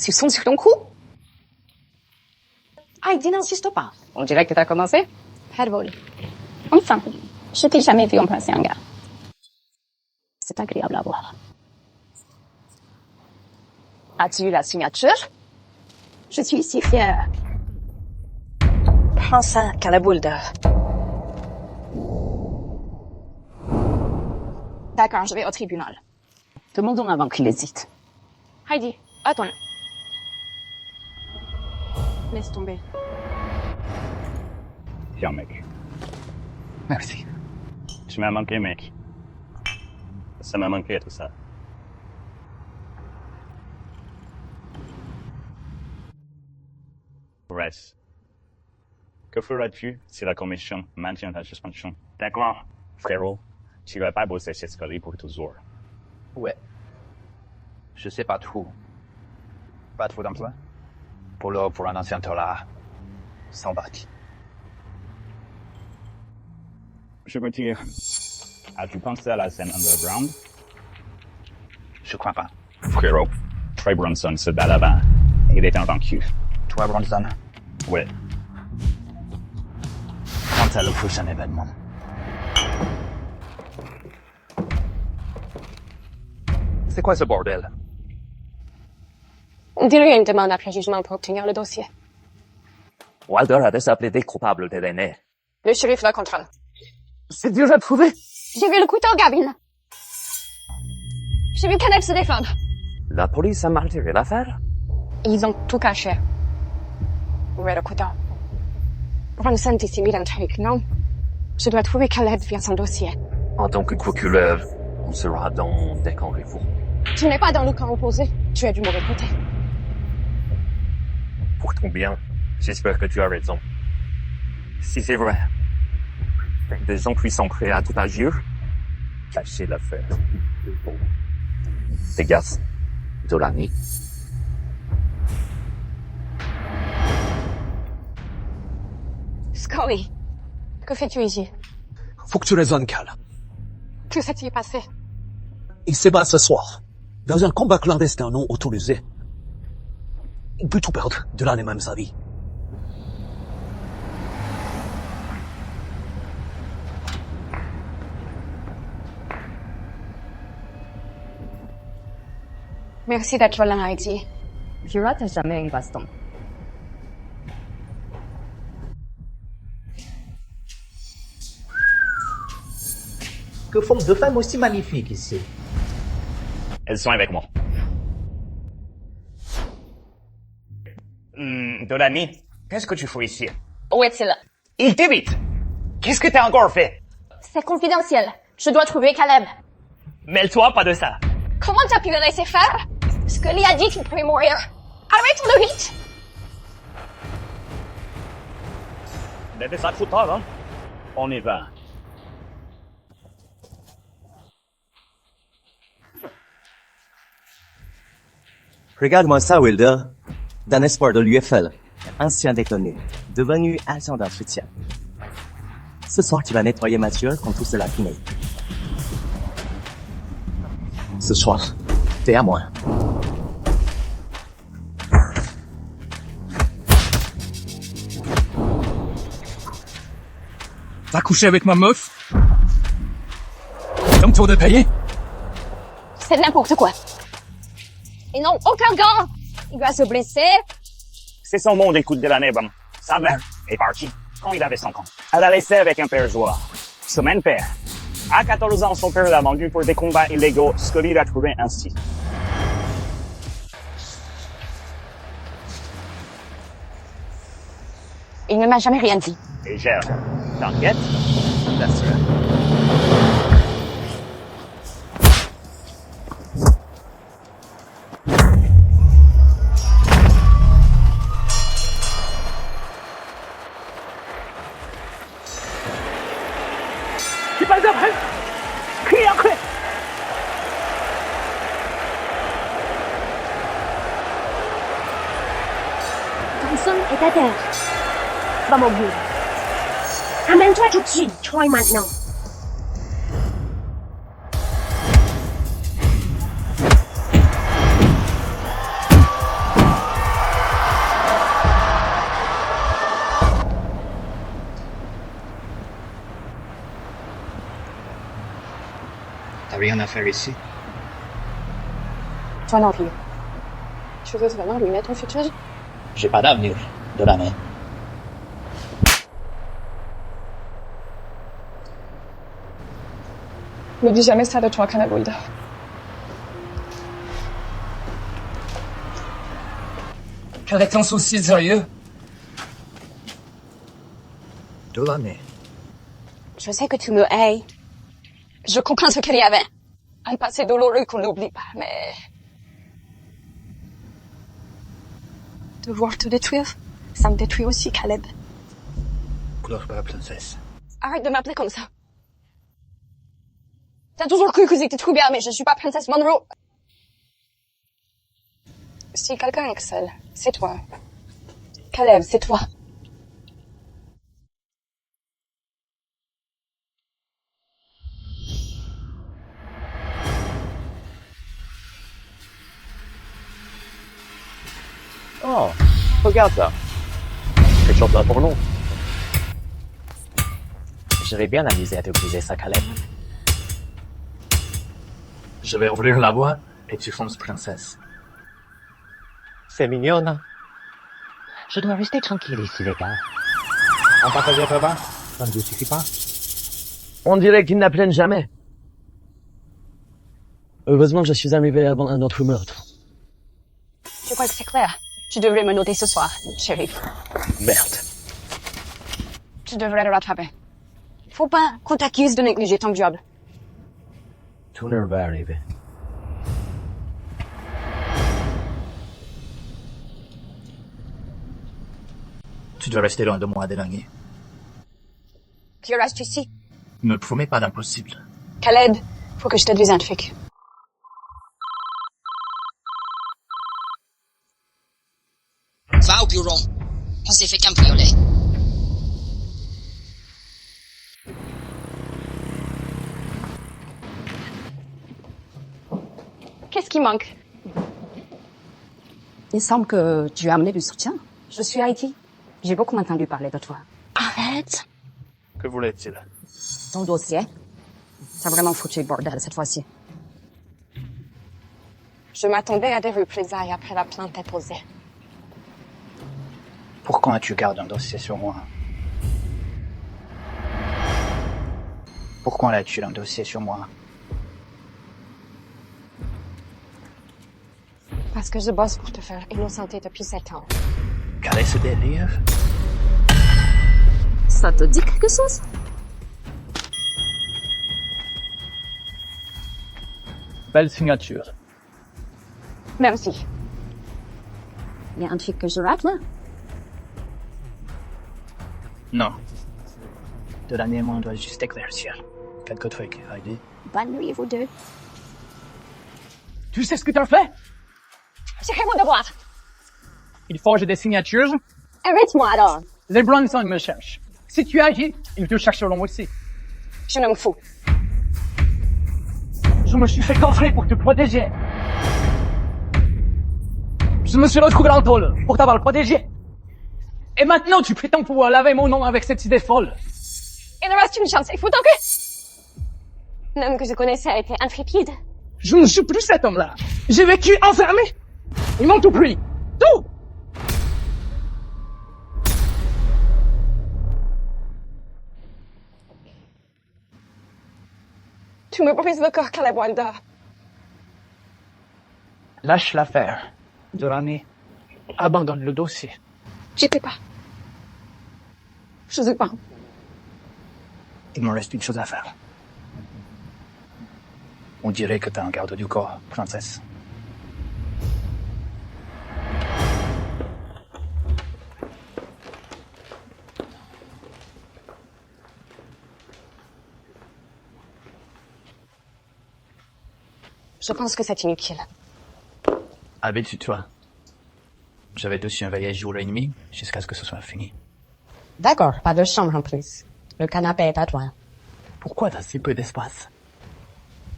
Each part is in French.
soupçon sur ton cou? Heidi, n'insiste pas. On dirait que t'as commencé. Pas de vol. Enfin, je t'ai jamais vu embrasser un gars. C'est agréable à voir. As-tu eu la signature? Je suis si fière. Prends ça, calaboule de... D'accord, je vais au tribunal. Demandons avant qu'il hésite. Heidi, attends. Laisse tomber. Tiens, mec. Merci. Tu m'as manqué, mec. Ça m'a manqué, tout ça. Bref. Que feras-tu si la commission maintient ta suspension? D'accord, frérot. Tu vas pas bosser chez Scully pour toujours. Ouais. Je sais pas trop. Pas trop d'emploi. Pour un ancien tolard. Sans bac. Je retire. As-tu pensé à la scène underground? Je crois pas. Frérot, Trey Bronson se bat là-bas. Il est invaincu. Toi, Bronson? Ouais. Quant à le prochain événement. C'est quoi ce bordel? On dirait une demande après jugement pour obtenir le dossier. Walter a déjà plaidé coupable de l'aîné. Le shérif la contrôle. C'est dur à prouver. J'ai vu le couteau, Gavin. J'ai vu Caleb se défendre. La police a mal tiré l'affaire. Ils ont tout caché. Où est le couteau? Bronson dissimule un truc, non? Je dois trouver Caleb via son dossier. En tant que procureur, on sera dans des camps rivaux. Tu n'es pas dans le camp opposé. Tu es du mauvais côté. Pour ton bien, j'espère que tu as raison. Si c'est vrai, des gens qui sont prêts à tout agir, cachez l'affaire. Des gars, Dolani. Scully, que fais-tu ici? Faut que tu raisonnes, Cal. Que s'est-il passé? Il s'est battu ce soir, dans un combat clandestin non autorisé. Il peut tout perdre, de là même sa vie. Merci d'être là, Heidi. Je rate jamais une baston. Que font deux femmes aussi magnifiques ici? Elles sont avec moi. Dolani, qu'est-ce que tu fais ici? Où est-il? Il t'évite! Qu'est-ce que t'as encore fait? C'est confidentiel. Je dois trouver Caleb. Mêle-toi pas de ça. Comment t'as pu le laisser faire? Scully a dit qu'il pouvait mourir. Arrête-le vite! Laissez ça trop tard, hein? On y va. Regarde-moi ça, Wilder. D'un espoir de l'UFL, ancien détenu, devenu agent d'entretien. Ce soir, tu vas nettoyer Mathieu quand tout cela finit. Ce soir, t'es à moi. T'as couché avec ma meuf? Comme tour de payer? C'est n'importe quoi. Ils n'ont aucun gant. Il va se blesser. C'est son monde, écoute de l'année, bon. Sa mère est partie quand il avait 5 ans. Elle a laissé avec un père joueur. Ce même père. À 14 ans, son père l'a vendu pour des combats illégaux. Scully l'a trouvé ainsi. Il ne m'a jamais rien dit. Et gère. T'inquiète? That's right. C'est pas après! Crie après! Thompson est à terre. Va mon bout. Amène-toi tout de suite, Troy maintenant. T'as rien à faire ici? Toi non plus. Tu veux vraiment lui mettre un futur? J'ai pas d'avenir de la main. Ne dis jamais ça de toi, Cannabulda. Quel est ton souci sérieux? De l'année. Je sais que tu me hais. Je comprends ce qu'il y avait. Un passé douloureux qu'on n'oublie pas, mais... Devoir te détruire, ça me détruit aussi, Caleb. Pleure pas, princesse. Arrête de m'appeler comme ça. T'as toujours cru que c'était tout bien, mais je suis pas princesse Monroe. Si quelqu'un excelle, c'est toi. Caleb, c'est toi. Oh, regarde ça. Quelque chose là pour nous. Je vais bien amuser à te briser ça, Caleb. Je vais ouvrir la voie et tu fonces princesse. C'est mignon, hein? Je dois rester tranquille ici, les gars. On partage un peu bas? Ça ne vous suffit pas? On dirait qu'ils n'apprennent jamais. Heureusement que je suis arrivé avant un autre meurtre. Je crois que c'est clair. Tu devrais me noter ce soir, shérif. Merde. Tu devrais le rattraper. Faut pas qu'on t'accuse de négliger ton job. Tout ne va arriver. Tu dois rester loin de moi, Delaney. Tu restes ici. Ne promets pas d'impossible. Caleb, faut que je te dise un truc. Va au bureau. On s'est fait cambrioler. Qu'est-ce qui manque? Il semble que tu as amené du soutien. Je suis Haïti. J'ai beaucoup entendu parler de toi. Arrête. Que voulait-il? Ton dossier. T'as vraiment foutu le bordel cette fois-ci. Je m'attendais à des représailles après la plainte déposée. Pourquoi tu gardes un dossier sur moi? Pourquoi as-tu un dossier sur moi? Parce que je bosse pour te faire innocenter depuis 7 ans. Quel est ce délire? Ça te dit quelque chose? Belle signature. Merci. Il y a un truc que je rate là? Non. Delaney et moi, on doit juste éclaircir quelques trucs, Heidi. Bonne nuit, vous deux. Tu sais ce que t'as fait? J'ai fait mon devoir. Il forge des signatures. Arrête-moi alors. Les Bronson me cherchent. Si tu agis, ils te chercheront aussi. Je ne me fous. Je me suis fait coffrer pour te protéger. Je me suis retrouvé en tôle pour t'avoir protégé. Et maintenant, tu prétends pouvoir laver mon nom avec cette idée folle. Il reste une chance. Il faut tenter. L'homme que je connaissais a été intrépide. Je ne suis plus cet homme-là. J'ai vécu enfermé. Ils m'ont tout pris. Tout. Tu me brises le cœur, Caleb Wilder. Lâche l'affaire. Delaney, abandonne le dossier. J'y peux pas. Je sais pas. Il me reste une chose à faire. On dirait que t'as un garde du corps, princesse. Je pense que c'est inutile. Habitue-toi. J'avais dessus un veillage jour et demi jusqu'à ce que ce soit fini. D'accord, pas de chambre en plus. Le canapé est à toi. Pourquoi t'as si peu d'espace?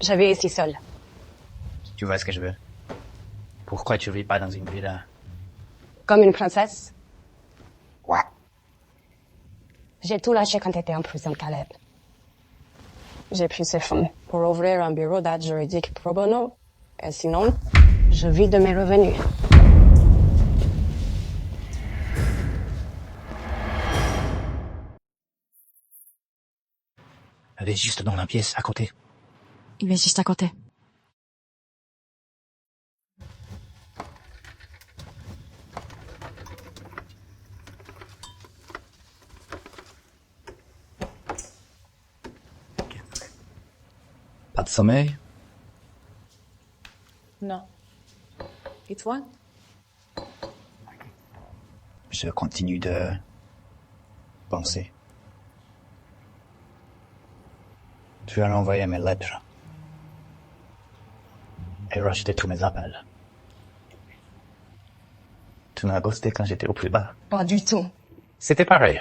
Je vis ici seule. Tu vois ce que je veux? Pourquoi tu vis pas dans une villa? Comme une princesse. Ouais. J'ai tout lâché quand t'étais en prison, Caleb. J'ai pris ces fonds pour ouvrir un bureau d'aide juridique pro bono. Et sinon, je vis de mes revenus. Elle est juste dans la pièce à côté. Il est juste à côté. Pas de sommeil? Non. Et toi? Je continue de penser. Tu as envoyé mes lettres et rejeté tous mes appels. Tu m'as ghosté quand j'étais au plus bas. Pas du tout. C'était pareil.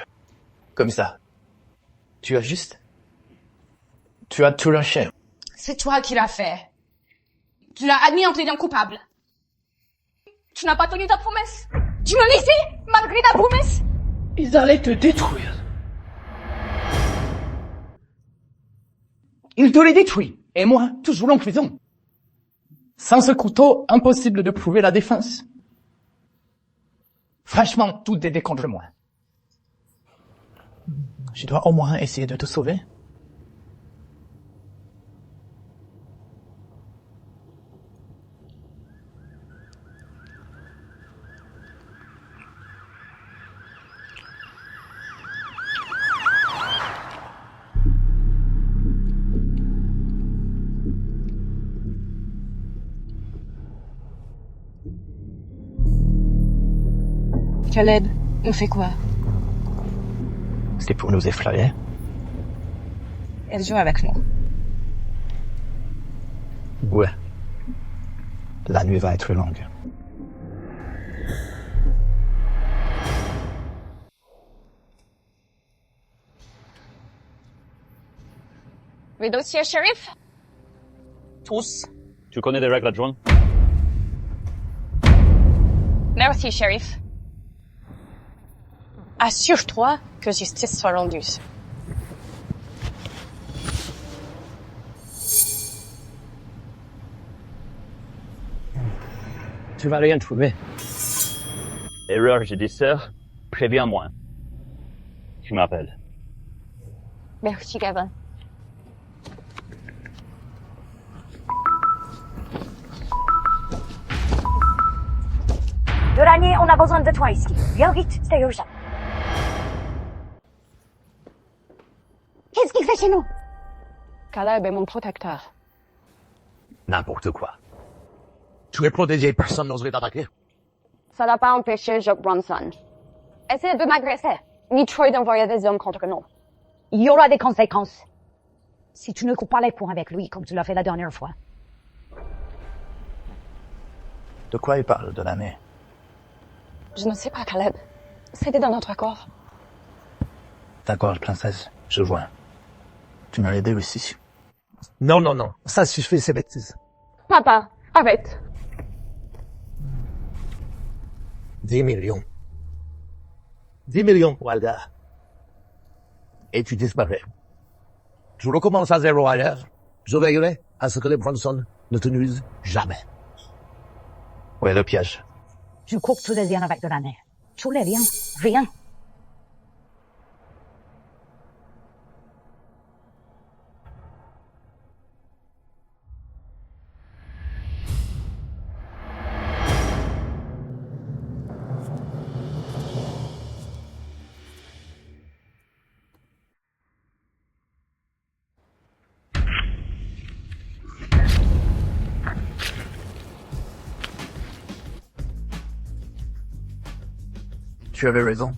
Comme ça. Tu as tout lâché. C'est toi qui l'as fait. Tu l'as admis en plaidant coupable. Tu n'as pas tenu ta promesse. Tu m'as laissé malgré ta promesse. Ils allaient te détruire. Ils te les détruisent. Et moi, toujours en prison. Sans ce couteau, impossible de prouver la défense. Franchement, tout est contre moi. Je dois au moins essayer de te sauver. Khaled, on fait quoi? C'est pour nous effrayer. Elle joue avec nous. Ouais. La nuit va être longue. Les dossiers, shérif? Tous. Tu connais des règles adjointes? Merci, shérif. Assure-toi que justice soit rendue. Tu vas rien trouver. Erreur judiciaire, préviens-moi. Tu m'appelles. Merci, Gavin. Duranier, on a besoin de toi ici. Viens vite, c'est urgent. Qu'est-ce qu'il fait chez nous? Caleb est mon protecteur. N'importe quoi. Tu es protégé, personne n'oserait t'attaquer. Ça n'a pas empêché Jock Bronson. Essaye de m'agresser. Ni Troy d'envoyer des hommes contre nous. Il y aura des conséquences. Si tu ne coupes pas les points avec lui, comme tu l'as fait la dernière fois. De quoi il parle, Delaney? Je ne sais pas, Caleb. C'était dans notre accord. D'accord, princesse, je vois. Tu m'as aidé aussi. Non, non, non. Ça suffit, ces bêtises. Papa, arrête. 10 millions. 10 millions, Walda. Et tu disparais. Je recommence à zéro ailleurs. Je veillerai à ce que les Bronson ne te nuisent jamais. Où est le piège? Tu coupes tous les liens avec Duranier. Tous les liens. Rien. Tu avais raison.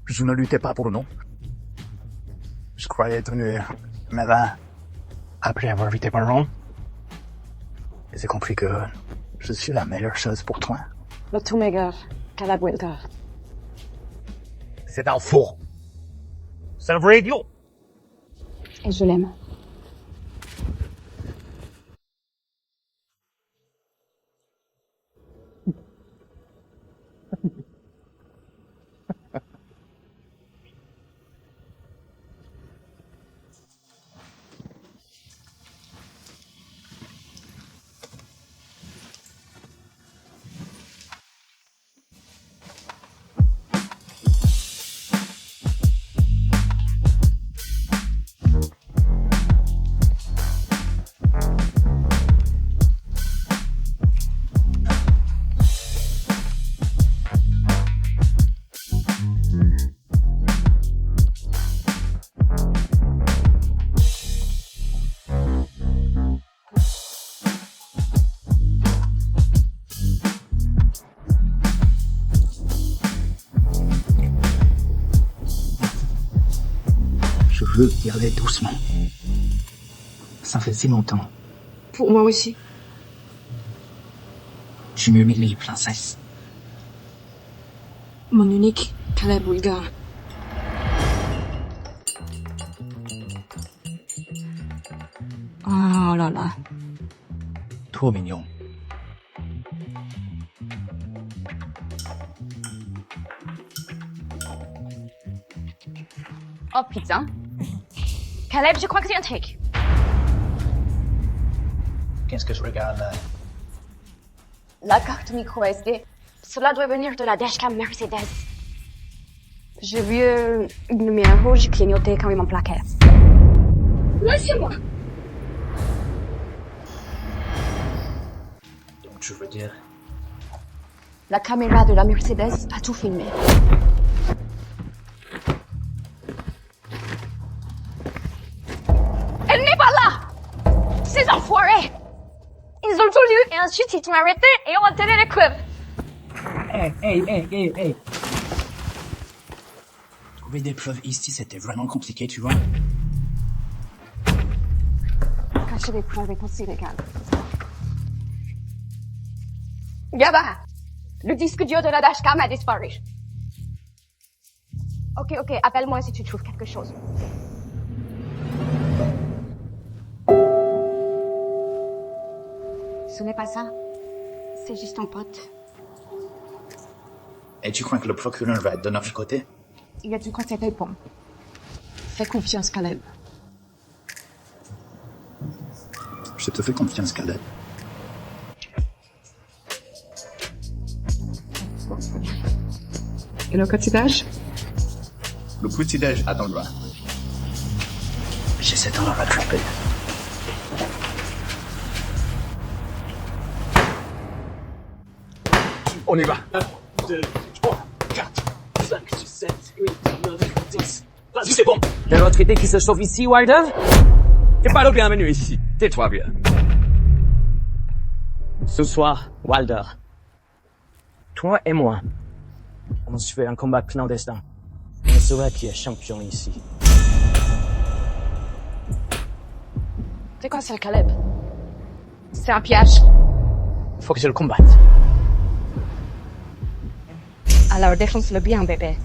Je ne luttais pas pour nous. Je croyais tenir. Mais là, après avoir vu tes parents, j'ai compris que je suis la meilleure chose pour toi. Le tout meilleur, Caleb Winter. C'est un faux. C'est un vrai idiot. Et je l'aime. veux y aller doucement. Ça fait si longtemps. Pour moi aussi. Tu m'humilies, princesse. Mon unique Caleb Bulgar. Oh là là. Trop mignon. Oh putain. Caleb, je crois que c'est un take. Qu'est-ce que je regarde là? La carte micro SD. Cela doit venir de la dashcam Mercedes. J'ai vu une lumière rouge clignoter quand ils m'ont plaqué. Laissez-moi. Donc tu veux dire... La caméra de la Mercedes a tout filmé. Elle n'est pas là! Ces enfoirés! Ils ont tout lu et ensuite ils t'ont arrêté et ont enterré le club. Hey. Trouver des preuves ici, c'était vraiment compliqué, tu vois. Cacher des preuves est aussi légal. Gaba! Le disque dur de la dashcam a disparu. Ok, appelle-moi si tu trouves quelque chose. Ce n'est pas ça. C'est juste un pote. Et tu crois que le procureur va être de notre côté? Il a du côté des ponts. Fais confiance, Caleb. Je te fais confiance, Caleb. Et le petit-déj? Le petit-déj attendra. J'essaie de le rattraper. On y va. 1, 2, 3, 4, 5, 6, 7, 8, 9, 10. Vas-y, c'est bon. T'es l'autre idée qui se sauve ici, Wilder? T'es pas le bienvenu ici. Tais-toi bien. Ce soir, Wilder, toi et moi, on se fait un combat clandestin. On saura qui est champion ici. C'est quoi ça, Caleb? C'est un piège. Faut que je le combatte. Alors défonce-le bien, bébé.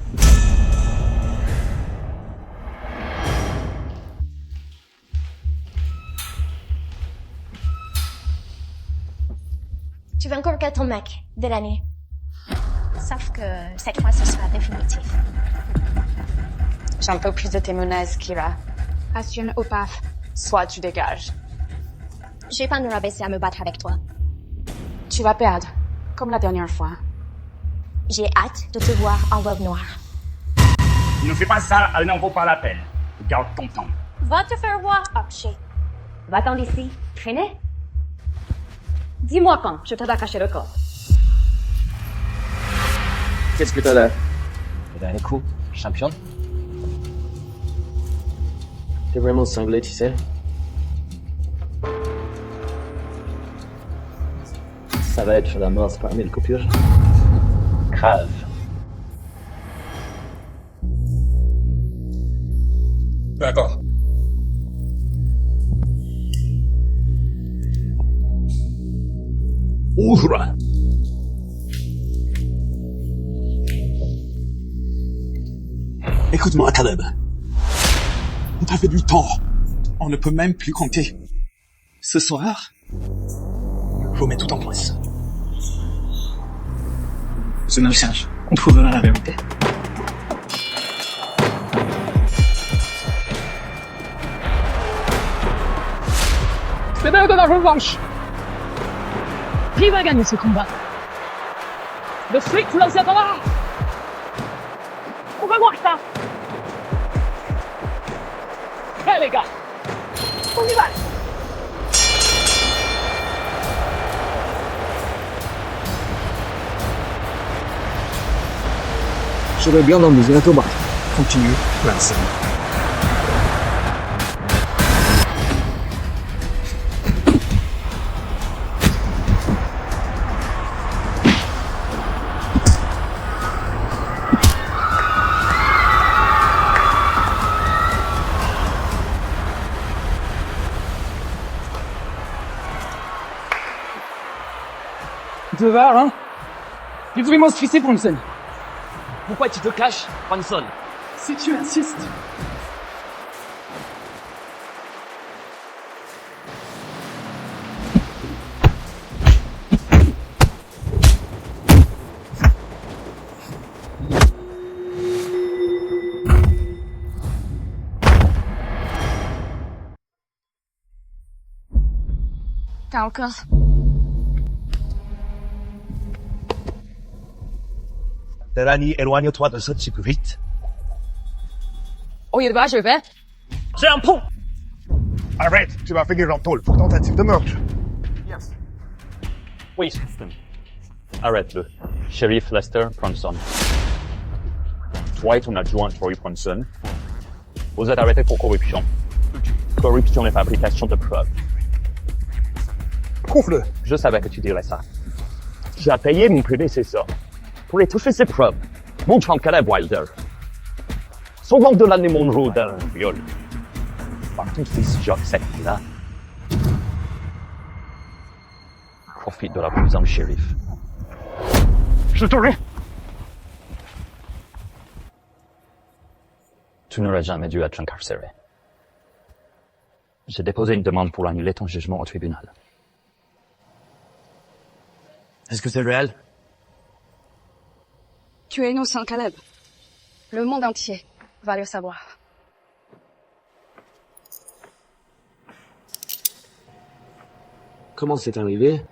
Tu veux encore que ton mec de l'année. Sauf que cette fois, ce sera définitif. J'en peux plus de tes menaces, Kira. Assume au paf. Soit tu dégages. Je vais pas nous rabaisser à me battre avec toi. Tu vas perdre. Comme la dernière fois. J'ai hâte de te voir en robe noire. Ne fais pas ça, elle n'en vaut pas la peine. Garde ton temps. Va te faire voir, Archie. Va-t'en d'ici. Traîner. Dis-moi quand, je t'aide à cacher le corps. Qu'est-ce que t'as là? Le dernier coup, champion. T'es vraiment cinglé, tu sais. Ça va être la mort parmi les coupures. Grave. D'accord. Ouvre. Écoute-moi, Caleb. On t'a fait du tort. On ne peut même plus compter. Ce soir, je mets tout en place. Je ne cherche. On trouvera la vérité. C'est l'heure de la revanche. Qui va gagner ce combat? Le fric ou la Zadala? On va voir ça. Eh les gars, on y va. J'aurais bien envie un combat. Continue, Vincent. te vas, hein? Tu devrais m'en stresser, Bronson. Pourquoi tu te caches, Bronson? Si tu insistes. T'as encore. Delany, éloigne-toi de ce type vite. Au lieu de voir, je vais. J'ai un pont! Arrête, tu vas finir en tôle pour tentative de meurtre. Oui. Arrête-le. Sheriff Lester Bronson. Toi et ton adjoint Troy Bronson, vous êtes arrêtés pour corruption. Corruption et fabrication de preuves. Prouve-le. Je savais que tu dirais ça. Tu as payé mon prédécesseur pour étouffer ses preuves, montrant Caleb Wilder. Sauvant de l'année Monroe d'un viol. Par ton fils Jock cette là profite de la puissance du shérif. Je t'aurai. Tu n'aurais jamais dû être incarcéré. J'ai déposé une demande pour annuler ton jugement au tribunal. Est-ce que c'est réel? Tu es innocent, Caleb. Le monde entier va le savoir. Comment c'est arrivé?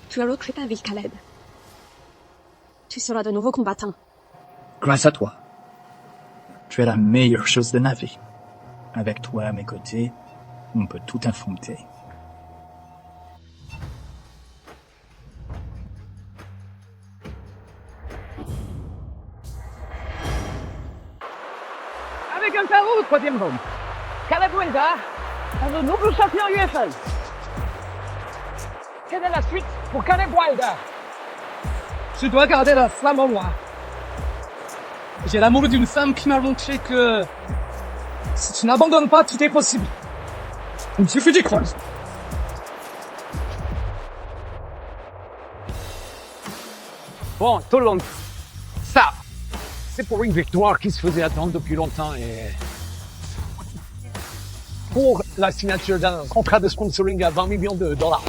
Tu as repris ta vie, Caleb. Tu seras de nouveau combattant. Grâce à toi. Tu es la meilleure chose de ma vie. Avec toi à mes côtés, on peut tout affronter. Avec un carreau au troisième round. Caleb Wilder est le nouveau champion UFL. Quelle est la suite pour Caleb Wilder? Tu dois garder la flamme en moi. J'ai l'amour d'une femme qui m'a montré que si tu n'abandonnes pas, tout est possible. Il suffit d'y croire. Bon, tout le monde. Ça, c'est pour une victoire qui se faisait attendre depuis longtemps et pour la signature d'un contrat de sponsoring à 20 millions de dollars.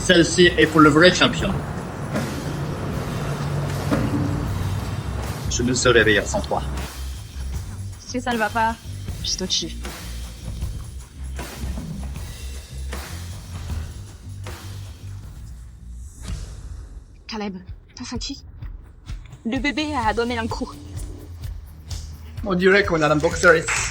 Celle-ci est pour le vrai champion. Je ne saurais rien sans toi. Si ça ne va pas, je te tue. Caleb, t'as senti? Le bébé a donné un coup. On dirait qu'on a un boxeur ici.